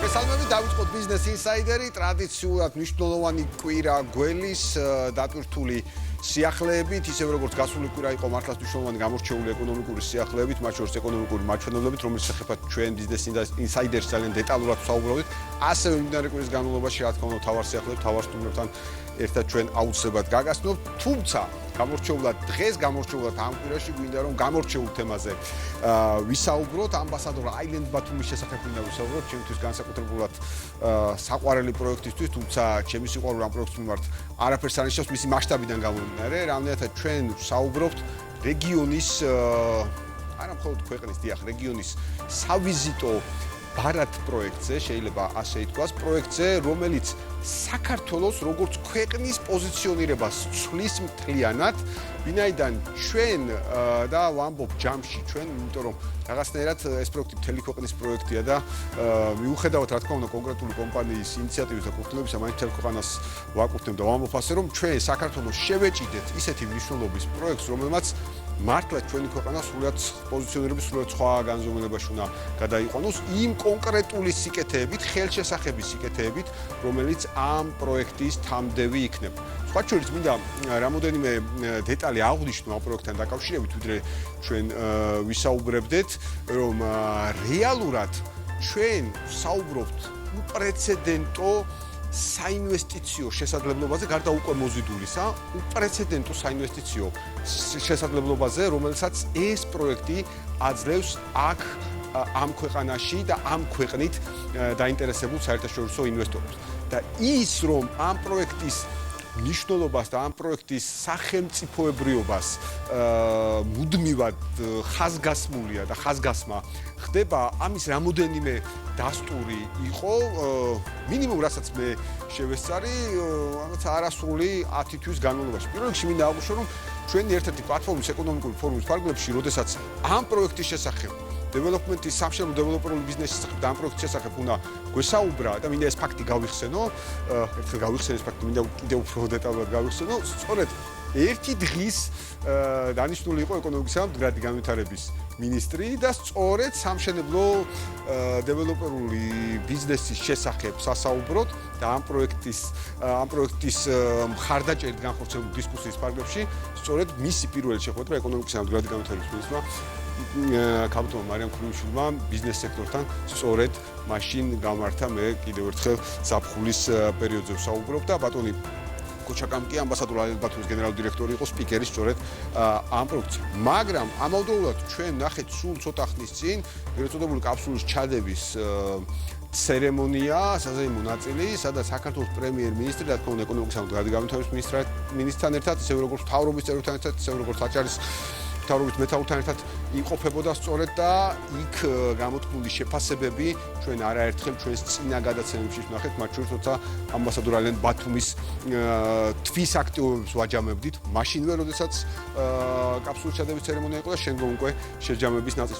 მოგესალმებით, დავიწყოთ Business Insider-ი, ტრადიციულად მნიშვნელოვანი კვირა გველის დატვირთული სიახლეებით, ისევ როგორც გასული კვირა იყო მართლაც მნიშვნელოვანი გამორჩეული ეკონომიკური სიახლეებით, მათ შორის ეკონომიკური მაჩვენებლებით, რომელიც შესახებ ჩვენ Business Insider-ს ძალიან დეტალურად ვსაუბრობთ. ასევე მიმდინარე კვირის განმავლობაში, რა თქმა უნდა, თავარ სიახლეებს, თავარ სტუმრებთან ერთად ჩვენ აუცილებლად გაგასწრებთ, თუმცა დღეს გამორჩეულად ამ კვირაში გვინდა რომ გამორჩეულ თემაზე ვისაუბროთ, ამბასადორ აილენდ ბათუმის შესახებ გვინდა ვისაუბროთ, ჩემთვის განსაკუთრებულად საყვარელი პროექტისთვის, თუმცა ჩემი სიყვარული ამ პროექტის მიმართ არაფერს არ ნიშნავს მისი მასშტაბიდან გამომდინარე, რამდენადაც ჩვენ ვსაუბრობთ რეგიონის არა მხოლოდ ქვეყნის, დიახ, რეგიონის სავიზიტო ბარად პროექტზე, შეიძლება ასე ითქვას, პროექტზე, რომელიც საქართველოს როგორც ქვეყნის პოზიციონირებას ცვლის მთლიანად, ვინაიდან ჩვენ და ვამბობ ჯამში ჩვენ, იმიტომ რომ რაღაცნაირად ეს პროექტი მთელი ქვეყნის პროექტია და მიუხედავად რა თქმა უნდა კონკრეტული კომპანიის ინიციატივის და კურთხელებისა, მაინც მთელ ქვეყანას ვაკურთხებ და ვამბობ ასე რომ ჩვენ საქართველოს შევეჭიდეთ ისეთი მნიშვნელობის პროექტს, რომელმაც მართლა ჩვენი ქვეყანა სრულად პოზიციონირების სრულად სხვა განზომილებაში უნდა გადაიყვანოს იმ კონკრეტული სიკეთეებით, ხელშესახების სიკეთეებით, რომელიც ამ პროექტის თამდევი იქნება. სხვა შორის მინდა რამოდენიმე დეტალი აღვნიშნო ამ პროექტთან დაკავშირებით, ვიდრე ჩვენ ვისაუბრებდეთ, რომ რეალურად ჩვენ ვსაუბრობთ უპრეცედენტო საინვესტიციო შესაძლებლობაზე, გარდა უკვე მოზიდულისა, უპრეცედენტო საინვესტიციო შესაძლებლობაზე, რომელსაც ეს პროექტი აძლევს აქ ამ ქვეყანაში და ამ ქვეყნით დაინტერესებულ საერთაშორისო ინვესტორებს. და ის რომ ამ პროექტის მნიშვნელობას და ამ პროექტის სახელმწიფოებრიობას მუდმივად ხაზგასმულია და ხაზგასმა ხდება, ამის რამოდენიმე დასტური იყო, მინიმუმ რასაც მე შევესწარი, რაღაც არასრული 10 თვის განმავლობაში. პირველ რიგში მინდა აღვნიშნო, რომ ჩვენი ერთ-ერთი პლატფორმის ეკონომიკური ფორუმის ფარგლებში, როდესაც ამ პროექტის შესახებ დეველოპმენტის სამშენებლო დეველოპერული ბიზნესის შესახებ და ამ პროექტის შესახებ უნდა გვესაუბრა და მინდა ეს ფაქტი გავიხსენო, ერთხელ გავიხსენე ეს ფაქტი, მინდა კიდევ უფრო დეტალურად გავიხსენო, სწორედ ერთი დღის დანიშნული იყო ეკონომიკისა და მდგრადი განვითარების მინისტრი და სწორედ სამშენებლო დეველოპერული ბიზნესის შესახებ სასაუბროთ და ამ პროექტის მხარდაჭერით განხორციელებული დისკუსიის ფარგლებში სწორედ მისი პირველი შეხვედრა ეკონომიკისა და მდგრადი განვითარების მინისტრმა ქაბატონმა მარიამ ქურუმიშვილმა ბიზნეს სექტორთან სწორედ მაშინ გამართა, მე კიდევ ერთხელ ზაფხულის პერიოდზე ვსაუბრობ და ბატონი კოჩაკამ კი ამბასადორ აილენდ ბათუმის გენერალური დირექტორი იყო სპიკერი სწორედ ამ პროექტზე. მაგრამ ამავდროულად ჩვენ ნახეთ სულ ცოტა ხნის წინ ეგრეთ წოდებული კაფსულის ჩადების ცერემონია, საზეიმო ნაწილი, სადაც საქართველოს პრემიერ-მინისტრი, რა თქმა უნდა, ეკონომიკისა და მდგრადი განვითარების მინისტრთან ერთად, ისევ როგორც მთავრობის წევრებთან ერთად, ისევ როგორც აჭარის მთავრობის მეთაურთან ერთად იმყოფებოდა სწორედ და იქ გამოთქმული შეფასებები ჩვენ არაერთხელ ჩვენს წინა გადაცემებში ვნახეთ, მათ შორის როცა ამბასადორ აილენდ ბათუმის თვის აქტივობებს ვაჯამებდით, მაშინვე როდესაც კაფსულის ჩადების ცერემონია იყო და შემდგომ უკვე შეჯამების ნაწილი